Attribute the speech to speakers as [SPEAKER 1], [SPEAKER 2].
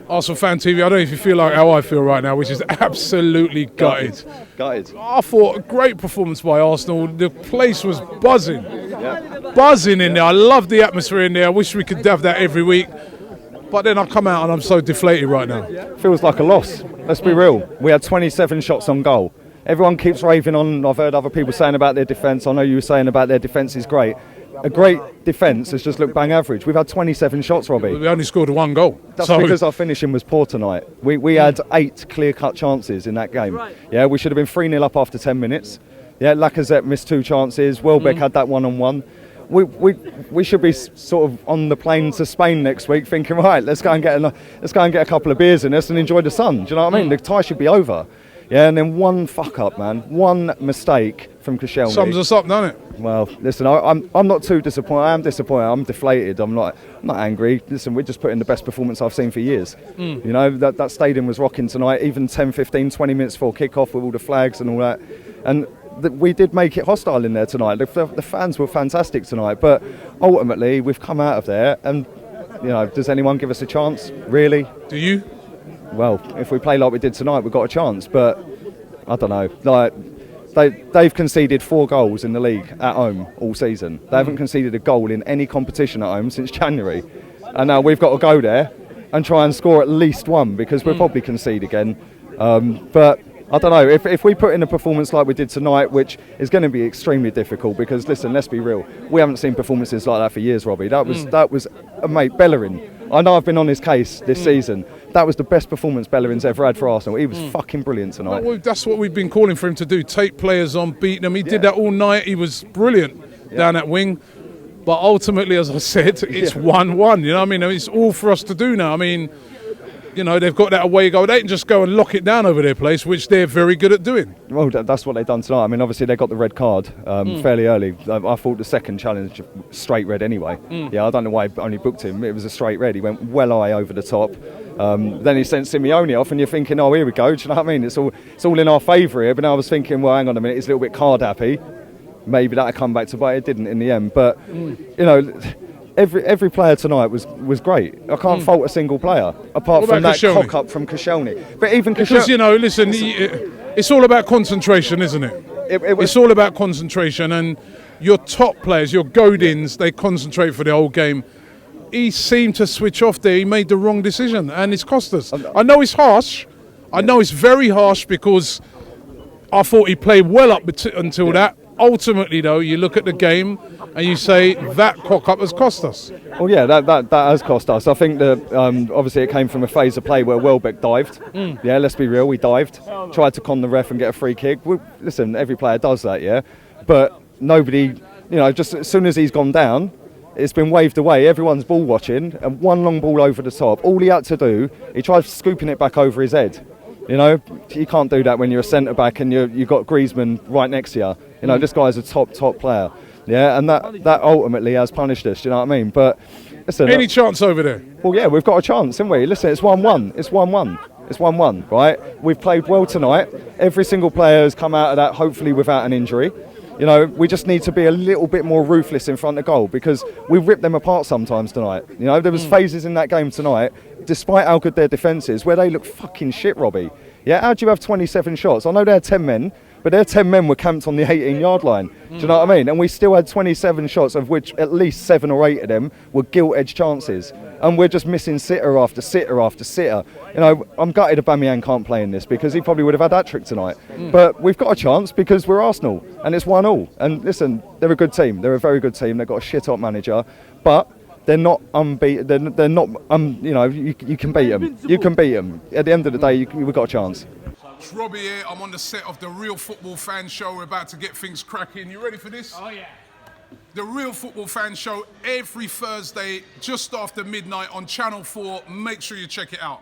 [SPEAKER 1] ArsenalFanTV, I don't know if you feel like how I feel right now, which is absolutely gutted. I thought a great performance by Arsenal. The place was buzzing. Buzzing in there. I love the atmosphere in there. I wish we could have that every week. But then I come out and I'm so deflated right now.
[SPEAKER 2] Feels like a loss. Let's be real. We had 27 shots on goal. Everyone keeps raving on. I've heard other people saying about their defence. I know you were saying about their defence is great. A great defence has just looked bang average. We've had 27 shots, Robbie.
[SPEAKER 1] We only scored one goal.
[SPEAKER 2] That's because our finishing was poor tonight. We had 8 clear-cut chances in that game. Yeah, we should have been 3-0 up after 10 minutes. Yeah, Lacazette missed 2 chances. Welbeck had that one-on-one. We should be sort of on the plane to Spain next week thinking, right, let's go and get a couple of beers in us and enjoy the sun. Do you know what I mean? The tie should be over. Yeah, and then one fuck up, man. One mistake from Koscielny.
[SPEAKER 1] Sums us up, doesn't it?
[SPEAKER 2] Well, listen, I'm not too disappointed. I am disappointed. I'm deflated. I'm not angry. Listen, we're just putting the best performance I've seen for years. You know, that stadium was rocking tonight, even 10, 15, 20 minutes before kick-off with all the flags and all that. And we did make it hostile in there tonight. The fans were fantastic tonight. But ultimately, we've come out of there and, you know, does anyone give us a chance? Really?
[SPEAKER 1] Do you?
[SPEAKER 2] Well, if we play like we did tonight, we've got a chance. But I don't know. Like they've conceded 4 goals in the league at home all season. They haven't conceded a goal in any competition at home since January. And now we've got to go there and try and score at least 1 because we'll probably concede again. But I don't know. If we put in a performance like we did tonight, which is going to be extremely difficult because, listen, let's be real. We haven't seen performances like that for years, Robbie. That was mate, Bellerin. I know I've been on his case this season. That was the best performance Bellerin's ever had for Arsenal. He was fucking brilliant tonight.
[SPEAKER 1] Well, that's what we've been calling for him to do. Take players on, beat them. He did that all night. He was brilliant down that wing. But ultimately, as I said, it's 1-1. You know what I mean? It's all for us to do now. I mean, you know, they've got that away goal. They can just go and lock it down over their place, which they're very good at doing.
[SPEAKER 2] Well, that's what they've done tonight. I mean, obviously, they got the red card fairly early. I thought the second challenge, straight red anyway. Yeah, I don't know why he only booked him. It was a straight red. He went well high over the top. Then he sent Simeone off, and you're thinking, oh, here we go. Do you know what I mean? It's all in our favour here. But now I was thinking, well, hang on a minute. He's a little bit card happy. Maybe that'll come back to bite. It didn't in the end. But, you know, every player tonight was great. I can't fault a single player apart from that cock up from Koscielny. But even
[SPEAKER 1] because you know, listen, it's all about concentration, isn't it? It's all about concentration, and your top players, your Godins, they concentrate for the whole game. He seemed to switch off there. He made the wrong decision, and it's cost us. I know it's harsh. I know it's very harsh because I thought he played well up until that. Ultimately, though, you look at the game and you say that cock-up has cost us.
[SPEAKER 2] Well, yeah, that has cost us. I think that obviously it came from a phase of play where Welbeck dived. Yeah, let's be real, we dived. Tried to con the ref and get a free kick. Listen, every player does that, yeah? But nobody, you know, just as soon as he's gone down, it's been waved away. Everyone's ball watching and one long ball over the top. All he had to do, he tried scooping it back over his head. You know, you can't do that when you're a centre-back and you've got Griezmann right next to you. You know, this guy's a top player. Yeah, and that ultimately has punished us, you know what I mean? But listen,
[SPEAKER 1] any chance over there?
[SPEAKER 2] Well, yeah, we've got a chance, haven't we? Listen, it's 1-1. It's 1-1. It's 1-1, right? We've played well tonight. Every single player has come out of that hopefully without an injury. You know, we just need to be a little bit more ruthless in front of goal because we ripped them apart sometimes tonight. You know, there was phases in that game tonight, despite how good their defence is, where they look fucking shit, Robbie. Yeah, how do you have 27 shots? I know they had 10 men, but their 10 men were camped on the 18-yard line. Do you know what I mean? And we still had 27 shots, of which at least 7 or 8 of them were gilt-edged chances. And we're just missing sitter after sitter after sitter. You know, I'm gutted Aubameyang can't play in this because he probably would have had that trick tonight. But we've got a chance because we're Arsenal, and it's 1-1. And listen, they're a good team. They're a very good team. They've got a shit-hot manager. But they're not unbeaten. They're not, you know, you can beat them. You can beat them. At the end of the day, we've got a chance.
[SPEAKER 1] It's Robbie here. I'm on the set of the Real Football Fan Show. We're about to get things cracking. You ready for this?
[SPEAKER 3] Oh, yeah.
[SPEAKER 1] The Real Football Fan Show every Thursday just after midnight on Channel 4. Make sure you check it out.